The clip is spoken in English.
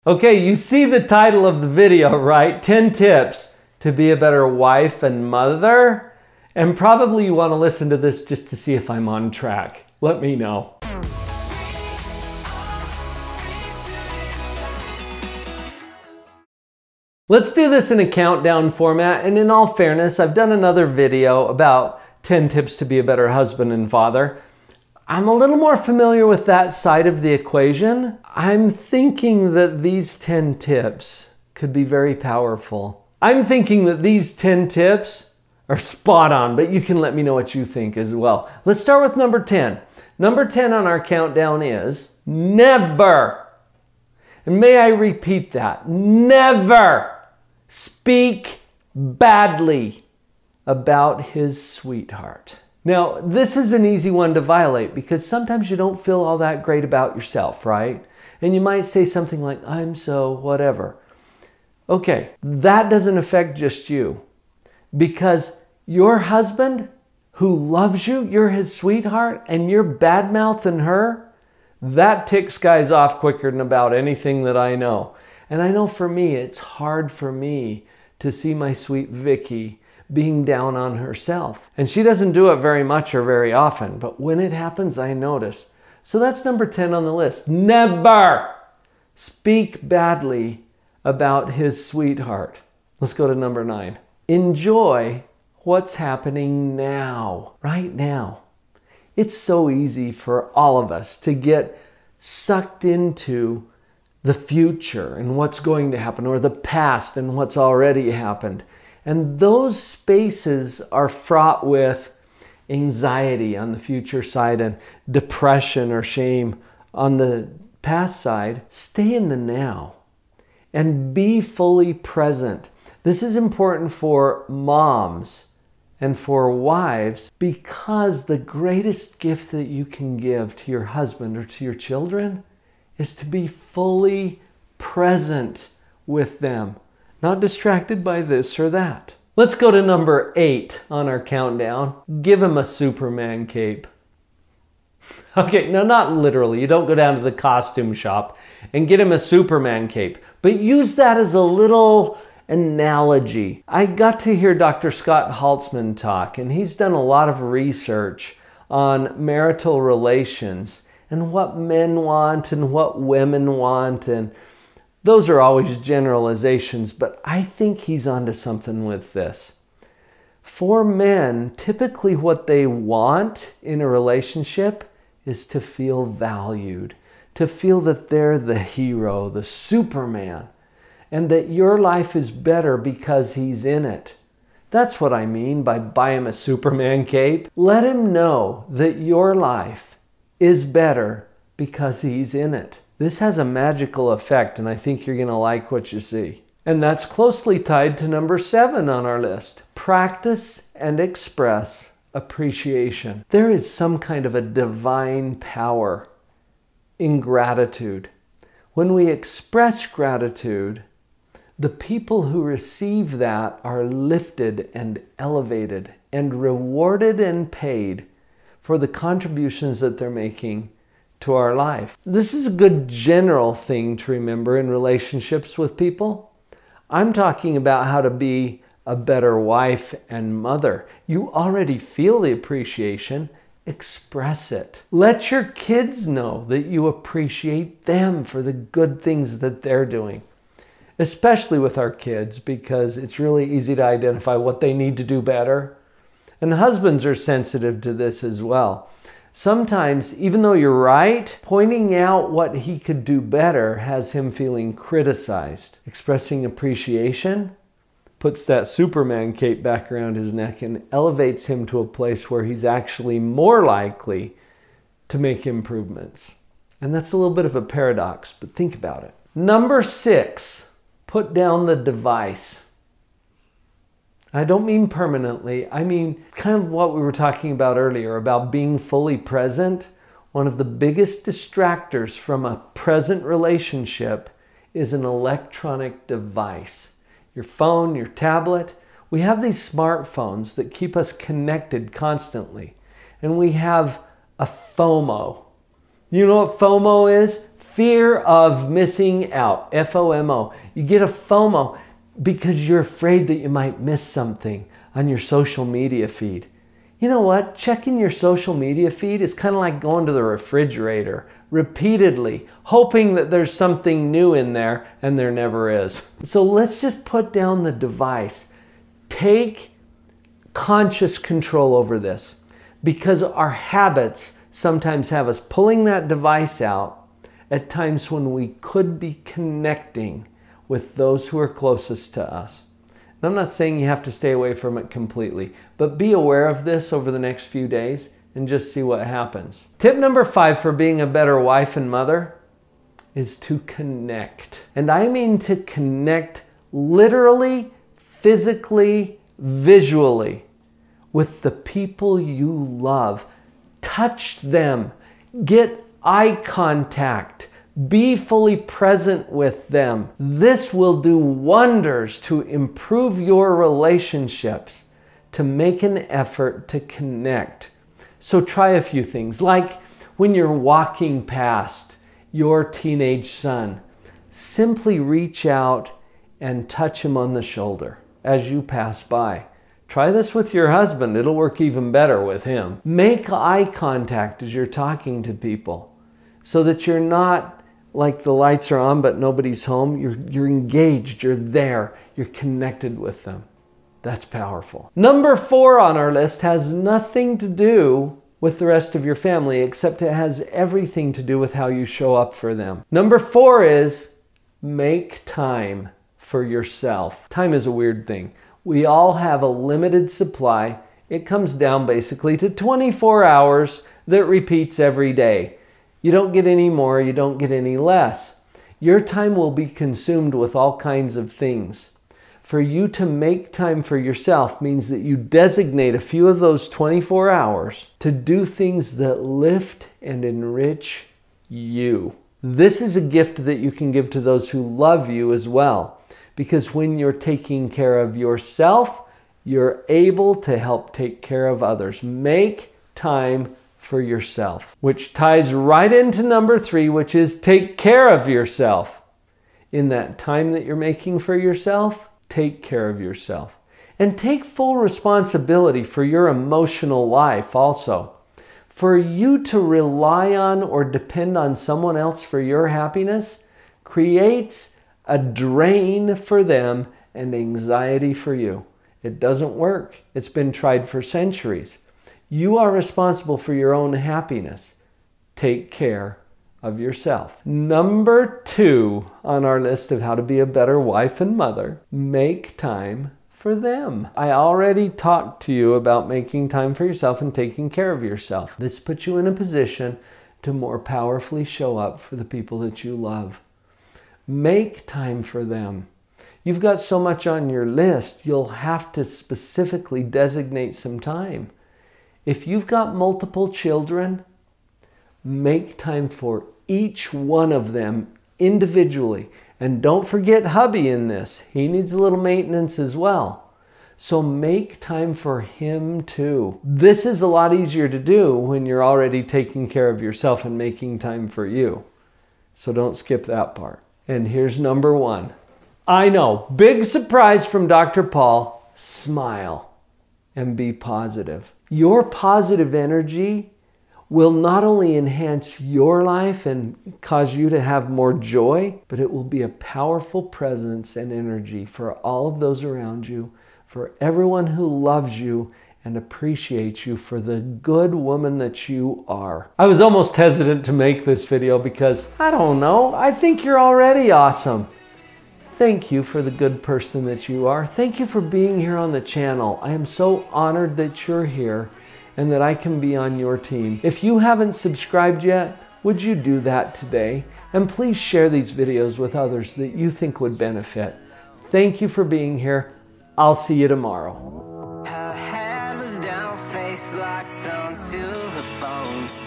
Okay, you see the title of the video, right? 10 tips to be a better wife and mother. And probably you want to listen to this just to see if I'm on track. Let me know. Let's do this in a countdown format. And in all fairness, I've done another video about 10 tips to be a better husband and father. I'm a little more familiar with that side of the equation. I'm thinking that these 10 tips could be very powerful. I'm thinking that these 10 tips are spot on, but you can let me know what you think as well. Let's start with number 10. Number 10 on our countdown is never, and may I repeat that, never speak badly about his sweetheart. Now, this is an easy one to violate because sometimes you don't feel all that great about yourself, right? And you might say something like, I'm so whatever. Okay, that doesn't affect just you because your husband who loves you, you're his sweetheart, and you're bad-mouthing her, that ticks guys off quicker than about anything that I know. And I know for me, it's hard for me to see my sweet Vicky being down on herself. And she doesn't do it very much or very often, but when it happens, I notice. So that's number 10 on the list. Never speak badly about his sweetheart. Let's go to number 9. Enjoy what's happening now, right now. It's so easy for all of us to get sucked into the future and what's going to happen, or the past and what's already happened. And those spaces are fraught with anxiety on the future side and depression or shame on the past side. Stay in the now and be fully present. This is important for moms and for wives because the greatest gift that you can give to your husband or to your children is to be fully present with them. Not distracted by this or that. Let's go to number 8 on our countdown. Give him a Superman cape. Okay, no, not literally. You don't go down to the costume shop and get him a Superman cape. But use that as a little analogy. I got to hear Dr. Scott Haltzman talk, and he's done a lot of research on marital relations and what men want and what women want, and those are always generalizations, but I think he's onto something with this. For men, typically what they want in a relationship is to feel valued, to feel that they're the hero, the Superman, and that your life is better because he's in it. That's what I mean by buy him a Superman cape. Let him know that your life is better because he's in it. This has a magical effect, and I think you're going to like what you see. And that's closely tied to number 7 on our list. Practice and express appreciation. There is some kind of a divine power in gratitude. When we express gratitude, the people who receive that are lifted and elevated and rewarded and paid for the contributions that they're making to our life. This is a good general thing to remember in relationships with people. I'm talking about how to be a better wife and mother. You already feel the appreciation. Express it. Let your kids know that you appreciate them for the good things that they're doing. Especially with our kids, because it's really easy to identify what they need to do better. And husbands are sensitive to this as well. Sometimes, even though you're right, pointing out what he could do better has him feeling criticized. Expressing appreciation puts that Superman cape back around his neck and elevates him to a place where he's actually more likely to make improvements. And that's a little bit of a paradox, but think about it. Number 6, put down the device. I don't mean permanently. I mean kind of what we were talking about earlier about being fully present. One of the biggest distractors from a present relationship is an electronic device. Your phone, your tablet. We have these smartphones that keep us connected constantly. And we have a FOMO. You know what FOMO is? fear of missing out, FOMO. You get a FOMO because you're afraid that you might miss something on your social media feed. You know what? Checking your social media feed is kind of like going to the refrigerator repeatedly, hoping that there's something new in there, and there never is. So let's just put down the device. Take conscious control over this, because our habits sometimes have us pulling that device out at times when we could be connecting with those who are closest to us. And I'm not saying you have to stay away from it completely, but be aware of this over the next few days and just see what happens. Tip number 5 for being a better wife and mother is to connect. And I mean to connect literally, physically, visually with the people you love. Touch them. Get eye contact. Be fully present with them. This will do wonders to improve your relationships, to make an effort to connect. So try a few things, like when you're walking past your teenage son, simply reach out and touch him on the shoulder as you pass by. Try this with your husband. It'll work even better with him. Make eye contact as you're talking to people so that you're not like the lights are on but nobody's home. You're engaged, you're there, you're connected with them. That's powerful. Number 4 on our list has nothing to do with the rest of your family, except it has everything to do with how you show up for them. Number 4 is make time for yourself. Time is a weird thing. We all have a limited supply. It comes down basically to 24 hours that repeats every day. You don't get any more, you don't get any less. Your time will be consumed with all kinds of things. For you to make time for yourself means that you designate a few of those 24 hours to do things that lift and enrich you. This is a gift that you can give to those who love you as well, because when you're taking care of yourself, you're able to help take care of others. Make time for yourself, which ties right into number 3, which is take care of yourself. In that time that you're making for yourself, take care of yourself. And take full responsibility for your emotional life also. For you to rely on or depend on someone else for your happiness creates a drain for them and anxiety for you. It doesn't work. It's been tried for centuries. You are responsible for your own happiness. Take care of yourself. Number 2 on our list of how to be a better wife and mother, make time for them. I already talked to you about making time for yourself and taking care of yourself. This puts you in a position to more powerfully show up for the people that you love. Make time for them. You've got so much on your list, you'll have to specifically designate some time. If you've got multiple children, make time for each one of them individually. And don't forget hubby in this. He needs a little maintenance as well. So make time for him too. This is a lot easier to do when you're already taking care of yourself and making time for you. So don't skip that part. And here's number 1. I know, big surprise from Dr. Paul. Smile and be positive. Your positive energy will not only enhance your life and cause you to have more joy, but it will be a powerful presence and energy for all of those around you, for everyone who loves you and appreciates you for the good woman that you are. I was almost hesitant to make this video because, I don't know, I think you're already awesome. Thank you for the good person that you are. Thank you for being here on the channel. I am so honored that you're here and that I can be on your team. If you haven't subscribed yet, would you do that today? And please share these videos with others that you think would benefit. Thank you for being here. I'll see you tomorrow. Her head was down, face locked onto the phone.